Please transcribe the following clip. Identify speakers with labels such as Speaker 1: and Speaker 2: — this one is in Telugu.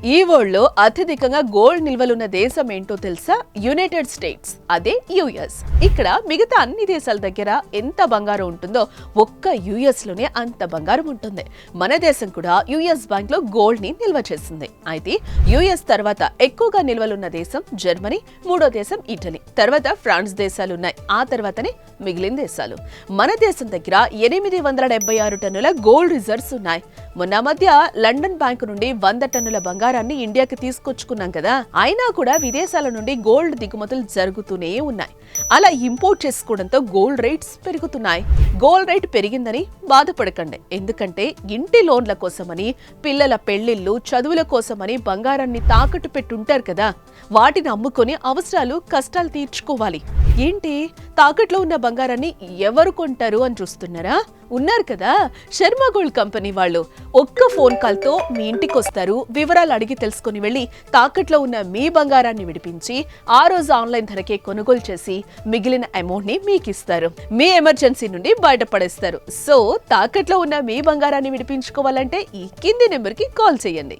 Speaker 1: ఈ వరల్డ్ లో అత్యధికంగా గోల్డ్ నిల్వలున్న దేశం ఏంటో తెలుసా? యునైటెడ్ స్టేట్స్, అదే యుఎస్. ఇక్కడ మిగతా అన్ని దేశాల దగ్గర ఎంత బంగారం ఉంటుందో ఒక్క యుఎస్ లోనే అంత బంగారం ఉంటుంది. మన దేశం కూడా యుఎస్ బ్యాంక్ లో గోల్డ్ ని నిల్వ చేసింది. అయితే యుఎస్ తర్వాత ఎక్కువగా నిల్వలున్న దేశం జర్మనీ, మూడో దేశం ఇటలీ, తర్వాత ఫ్రాన్స్ దేశాలు ఉన్నాయి. ఆ తర్వాతనే మిగిలిన దేశాలు. మన దేశం దగ్గర 876 టన్నుల గోల్డ్ రిజర్వ్స్ ఉన్నాయి. మొన్న మధ్య లండన్ బ్యాంకు నుండి 100 టన్నుల బంగారాన్ని ఇండియాకి తీసుకొచ్చుకున్నాం కదా. అయినా కూడా విదేశాల నుండి గోల్డ్ దిగుమతులు జరుగుతూనే ఉన్నాయి. అలా ఇంపోర్ట్ చేసుకోవడంతో గోల్డ్ రేట్స్ పెరుగుతున్నాయి. గోల్డ్ రేట్ పెరిగిందని బాధపడకండి. ఎందుకంటే ఇంటి లోన్ల కోసమని, పిల్లల పెళ్లిళ్ళు, చదువుల కోసమని బంగారాన్ని తాకట్టు పెట్టుంటారు కదా. వాటిని అమ్ముకొని అవసరాలు, కష్టాలు తీర్చుకోవాలి. ఏంటి, తాకట్లో ఉన్న బంగారాన్ని ఎవరు కొంటారు అని చూస్తున్నారా? ఉన్నారు కదా, శర్మ గోల్డ్ కంపెనీ వాళ్ళు. ఒక్క ఫోన్ కాల్ తో మీ ఇంటికి వస్తారు, వివరాలు అడిగి తెలుసుకుని వెళ్లి తాకట్లో ఉన్న మీ బంగారాన్ని విడిపించి ఆ రోజు ఆన్లైన్ ధరకే కొనుగోలు చేసి మిగిలిన అమౌంట్ ని మీకు ఇస్తారు. మీ ఎమర్జెన్సీ నుండి బయటపడేస్తారు. సో తాకట్లో ఉన్న మీ బంగారాన్ని విడిపించుకోవాలంటే ఈ కింది నెంబర్ కి కాల్ చేయండి.